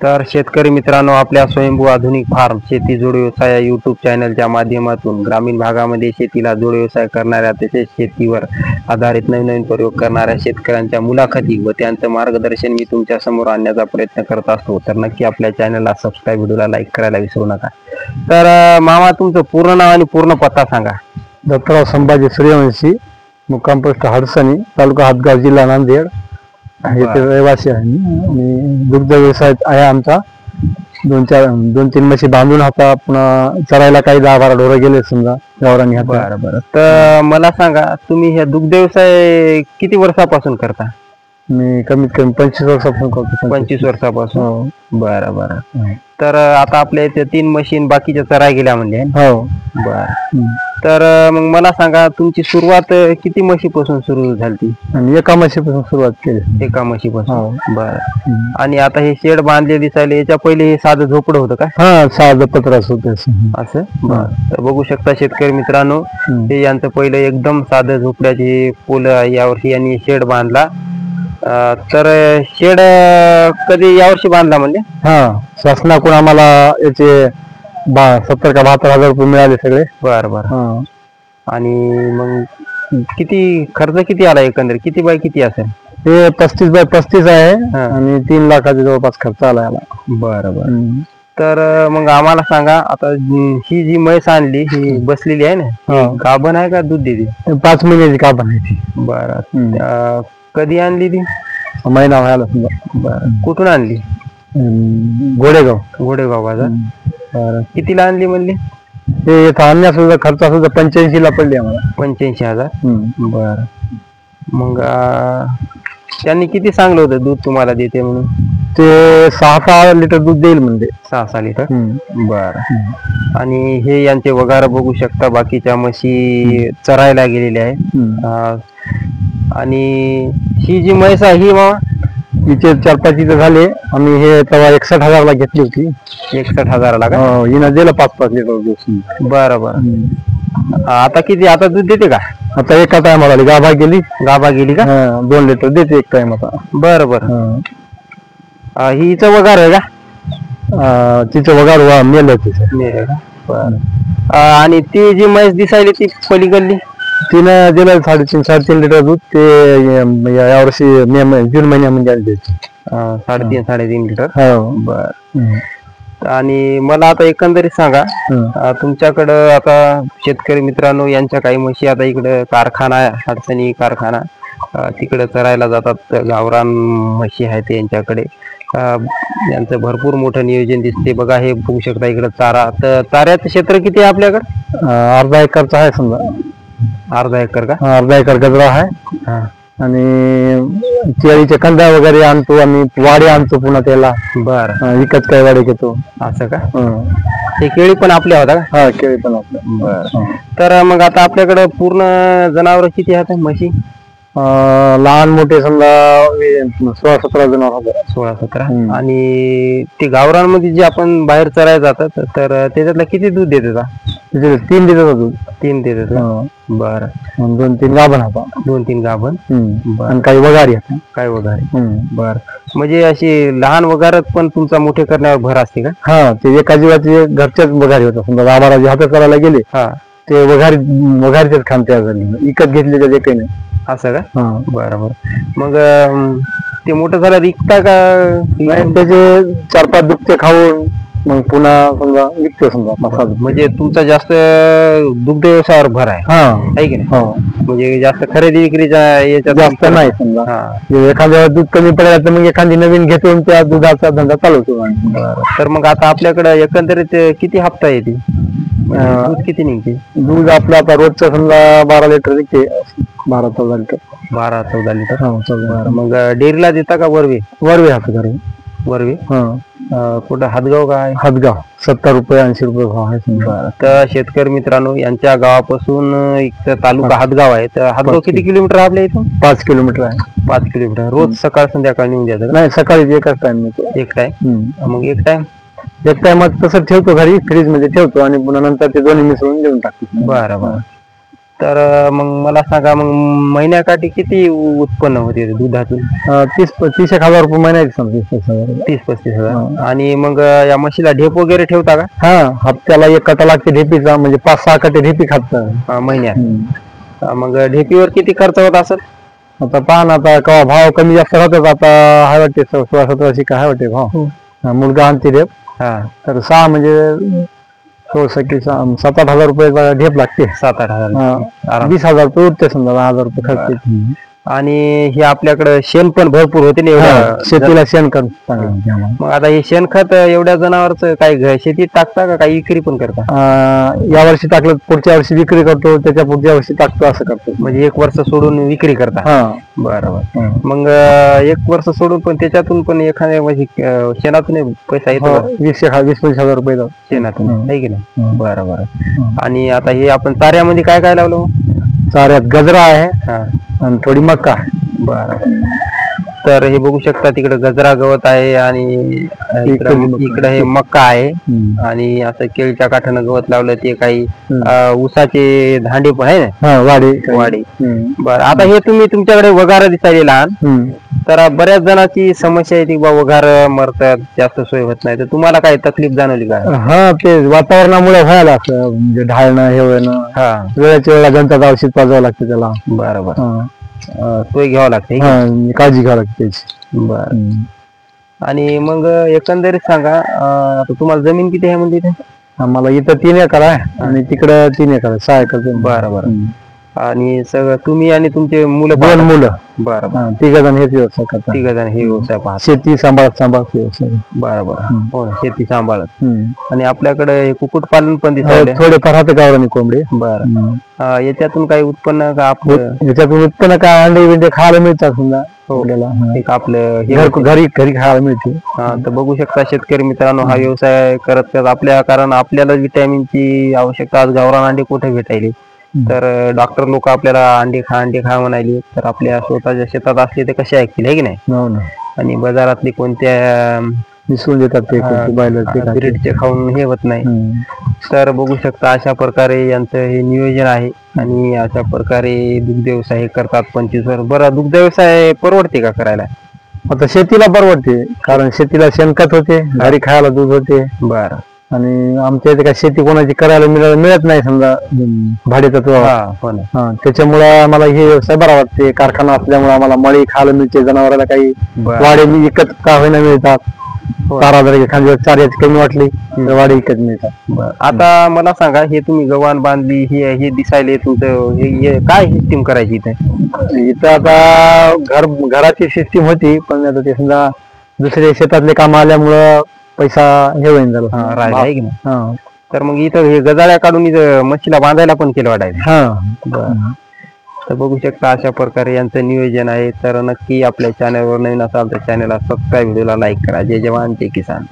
तर शेतकरी मित्रांनो, आपल्या स्वयंभू आधुनिक फार्म शेती जोड व्यवसाय या यूट्यूब चॅनलच्या माध्यमातून ग्रामीण भागामध्ये शेतीला जोड व्यवसाय करणाऱ्या, तसेच शेतीवर आधारित नवीन नवीन प्रयोग करणाऱ्या शेतकऱ्यांच्या मुलाखती व त्यांचं मार्गदर्शन मी तुमच्या समोर आणण्याचा प्रयत्न करत असतो. तर नक्की आपल्या चॅनलला सबस्क्राईब, व्हिडिओला लाईक करायला विसरू नका. तर मामा, तुमचं पूर्ण नाव आणि पूर्ण पत्ता सांगा. दत्तराव संभाजी सूर्यवंशी, मुक्काम पोस्ट हडसणी, तालुका हातगाव, जिल्हा नांदेड. येथे रहिवासी आहे आणि दुग्ध व्यवसाय आहे आमचा. 2-3 म्हशी बांधून आता पुन्हा चरायला काही 10-12 ढोरं गेले समजा गावरांनी. बरं. तर मला सांगा, तुम्ही हे दुग्ध व्यवसाय किती वर्षापासून करता? मी कमीत कमी 25 वर्षापासून करतो. 25 वर्षापासून. बरं. तर आता आपल्या इथे 3 मशीन बाकीच्या चराय गेल्या म्हणजे. हो. बरं. तर मग मला सांगा, तुमची सुरुवात किती म्हशीपासून सुरू झाली? आणि एका म्हशीपासून सुरुवात केली. एका म्हशीपासून. बरं. आणि आता हे शेड बांधले दिसायला, याच्या पहिले हे साधं झोपडं होतं का? हा, साधं पत्रास होतं असं. बरं. तर बघू शकता शेतकरी मित्रांनो, हे यांचं पहिलं एकदम साधं झोपड्याचे पोलं. यावर्षी यांनी शेड बांधला. तर शेड कधी यावर्षी बांधला म्हणजे? हा, शासनाकडून आम्हाला याचे 70 का 72 हजार रुपये मिळाले सगळे. बरं. आणि मग किती खर्च किती आला एकंदरीत? किती बाय किती असेल? ते 35 बाय 35 आहे आणि 3 लाखाच्या जवळपास खर्च आला याला. बरं. तर मग आम्हाला सांगा, आता ही जी म्हैस आणली, ही बसलेली आहे ना, गाभण आहे का दूध देते? 5 महिन्याची गाभण आहे ती. बरं. कधी आणली ती? महिना व्हायला समजा. बरं. कुठून आणली? घोडेगाव बाजार. बरं. कितीला आणली म्हणली? ते इथं आणण्यासुद्धा खर्च सुद्धा 85 ला पडली आम्हाला. 85,000. बरं. मग त्यांनी किती सांगलं होतं दूध तुम्हाला देते म्हणून? ते 6-6 लिटर दूध देईल म्हणजे. 6-6 लिटर. बरं. आणि हे यांचे वगार बघू शकता. बाकीच्या म्हशी चरायला गेलेल्या आहे. आणि ही जी म्हैस आहे ही मामा, हिचे 4-5 इथं झाले. आम्ही हे तेव्हा 61,000 घेतली होती. 61,000 का? हिनं दिलं 5-5 लिटर दूध. बरं. आता किती, आता दूध देते का? आता एका टायमाला गाभा गेली का? 2 लिटर देते एक टाइम आता. बरं. हिचं वगार आहे का? तिचं वगार मेलं का? बरं. आणि ती जी म्हैस दिसायली ती पलीकडली, तिनं दिलं 3.5-3.5 लिटर दूध. ते यावर्षी जून महिन्यामध्ये आली. 3.5-3.5 लिटर. हो. बरं. आणि मला आता एकंदरीत सांगा, तुमच्याकडं आता शेतकरी मित्रांनो, यांच्या काही म्हशी आता इकडं कारखाना आहे, अडचणी कारखाना, तिकडे चरायला जातात. गावरान म्हशी आहेत यांच्याकडे. यांचं भरपूर मोठं नियोजन दिसते. बघा, हे बघू शकता इकडे चारा. तर चाऱ्याचं क्षेत्र किती आहे आपल्याकडे? अर्धा एकरचा आहे समजा. अर्धा एकर का? अर्धा एकर गजरा आहे. आणि केळीचे कंदा वगैरे आणतो आम्ही. वाडे आणतो पुन्हा त्याला. बरं. विकत काही वाडे घेतो. असं का? हे केळी पण आपल्या होता का? हा, केळी पण आपल्या. बरं. तर मग आता आपल्याकडे पूर्ण जनावर किती आहेत म्हशी? लहान मोठे समजा 16-17 जनावर होते. 16-17. आणि ते गावरांमध्ये जे आपण बाहेर चरायला जातात, तर त्याच्यातलं किती दूध देत होता? 3 देतात दूध. 3 देत होता. बरं. 2-3 गाभण होता. 2-3 गाभण. आणि काही वगारी. बरं. म्हणजे अशी लहान वगारात पण तुमचा मोठे करण्यावर भर असते का? हा, ते एका जीवाचे घरच्याच वगारी होता समजा. 10-12 हात करायला गेले ते वघारीच्याच खान तयार झाले. विकत घेतले तर काही नाही. असं का? बरं. मग ते मोठं झालं विकता का? त्याचे 4-5 दुभते खाऊन मग पुन्हा समजा विकतो समजा. म्हणजे तुमचा जास्त दुग्ध व्यवसायावर भर आहे की नाही? म्हणजे जास्त खरेदी विक्रीच्या याच्यात जास्त नाही समजा. एखाद्या दूध कमी पडलं तर मग एखादी नवीन घेतो, त्या दुधाचा धंदा चालवतो. तर मग आता आपल्याकडे एकंदरीत किती हप्ता येते? दूध किती निघते? दूध आपलं आता रोजचं समजा 12 लिटर निघते. 12-14 लिटर. 12-14 लिटर. मग डेअरीला देता का? वरवे हात घर वरवे. कुठं हातगाव काय? हातगाव 70 रुपये 80 रुपये भाव आहे. तर शेतकरी मित्रांनो, यांच्या गावापासून एक तालुका हातगाव आहे. तर हातगाव किती किलोमीटर आपल्या इथून? 5 किलोमीटर आहे. 5 किलोमीटर. रोज सकाळ संध्याकाळ नेऊन द्यायचं? नाही, सकाळी एकच टाइम मिळतो. एक टाइम. मग एक टाइमात तसं ठेवतो घरी, फ्रीज मध्ये ठेवतो आणि पुन्हा नंतर ते दोन्ही मिसळून देऊन टाकतो. बरं. तर मग मला सांगा, मग महिन्याकाठी किती उत्पन्न होते दुधातून? 30-31,000 रुपये महिन्याचे समजा. 30-35,000. आणि मग या म्हशीला ढेप वगैरे ठेवता का? हा, हप्त्याला 1 कटा लागते ढेपीचा, म्हणजे 5-6 कटे ढेपी खात महिन्यात. मग ढेपीवर किती खर्च होत असेल? आता पहा ना, आता केव्हा भाव कमी जास्त राहतात. आता हाय वाटते 16-17 काय हाय वाटते भाव. मुलगा आणते ढेप. तर 6 म्हणजे 7-8 हजार रुपये ढेप लागते. 7-8 हजार. 20,000 रुपये उरते समजा. 10,000 रुपये खर्च येते. आणि हे आपल्याकडे शेण पण भरपूर होते ना एवढ्या शेतीला शेणखत चांगलं. मग आता हे शेणखत एवढ्या जनावरचं काही शेतीत टाकता का काही विक्री पण करता? या वर्षी टाकलं, पुढच्या वर्षी विक्री करतो, त्याच्या पुढच्या वर्षी टाकतो, असं करतो. म्हणजे 1 वर्ष सोडून विक्री करता? बरोबर. मग 1 वर्ष सोडून पण त्याच्यातून पण एखाद्या म्हणजे शेणातून पैसा येतो? 20-25 हजार रुपये शेणातून, आहे की नाही? बरोबर. आणि आता हे आपण चाऱ्यामध्ये काय काय लावलं? चाऱ्यात गजरा आहे आणि थोडी मका. बरं. तर हे बघू शकता, तिकडे गजरा गवत आहे आणि इकडे हे मक्का आहे. आणि असं केळीच्या काठानं गवत लावलं. ते काही ऊसाचे धांडे पण आहे ना, वाडी. बरं. आता हे तुम्ही तुमच्याकडे वगार दिसायला लहान, तर बऱ्याच जणांची समस्या आहे की बा वगार मरतात, जास्त सोय होत नाही. तर तुम्हाला काही तकलीफ जाणवली का? हा, ते वातावरणामुळे व्हायला असं म्हणजे ढाळणं हे होणं, वेळेच्या वेळेला जनता औषध पाजावं लागतं त्याला. बरोबर. सोय घ्यावं लागते, काळजी घ्यावं लागते त्याची. बरं. आणि मग एकंदरीत सांगा, आता तुम्हाला जमीन किती आहे म्हणजे? आम्हाला इथं 3 एकर आहे आणि तिकडं 3 एकर आहे, 6 एकर. बरोबर. आणि सगळं तुम्ही आणि तुमचे मुलं? 2 मुलं. बरोबर. 3 जण हेच व्यवसाय करतात. 3 जण हे व्यवसाय पाहतात. शेती सांभाळत व्यवसाय. बरोबर. हो, शेती सांभाळत. आणि आपल्याकडे कुक्कुटपालन पण दिसत थोडेफार राहते गावरानी कोंबडी. बरं. याच्यातून काही उत्पन्न का आपलं? याच्यातून उत्पन्न काय, अंडे बिंडे खायला मिळतात समजा आपल्याला. एक आपलं घरी खायला मिळते. तर बघू शकता शेतकरी मित्रांनो, हा व्यवसाय करत आपल्या, कारण आपल्याला विटॅमिनची आवश्यकता आज गावरान अंडे कुठे भेटायले. तर डॉक्टर लोक आपल्याला अंडे खा म्हणाले, तर आपल्या स्वतःच्या शेतात असले ते कसे ऐकतील, आहे की नाही? आणि बाजारातली कोणत्या मिसळून देतात ते ब्रीडचे खाऊन हे होत नाही. तर बघू शकता अशा प्रकारे यांचं हे नियोजन आहे. आणि अशा प्रकारे दुग्ध व्यवसाय करतात 25 वर्ष. बरं, दुग्ध व्यवसाय परवडते का करायला? आता शेतीला परवडते, कारण शेतीला शेणखत होते, घरी खायला दूध होते. बरं. आणि आमच्या इथे काय शेती कोणाची करायला मिळत नाही समजा, भाडेतत्वावर. त्याच्यामुळे आम्हाला हे व्यवसाय बरा वाटते. कारखाना असल्यामुळे आम्हाला मळी खायला मिळते, जनावराला काही वाडे विकत का होईना मिळतात. 4,000 एखाद्या चाऱ्याची कमी वाटली तर वाडे विकत मिळतात. आता मला सांगा, हे तुम्ही गव्हाण बांधली, हे दिसायले तुमचं हे काय सिस्टीम करायची इथं? आता घराची सिस्टीम होती, पण आता ते समजा दुसऱ्या शेतातले काम आल्यामुळं पैसा हे होईन झालं राहिला, आहे की नाही? तर मग इथं हे गजाळ्या काढून इथं म्हशीला बांधायला पण केलं वाटायचं. तर बघू शकता अशा प्रकारे यांचं नियोजन आहे. तर नक्की आपल्या चॅनलवर नवीन असाल तर चॅनलला सबस्क्राईब, व्हिडिओला लाईक करा. जय जवान जय किसान.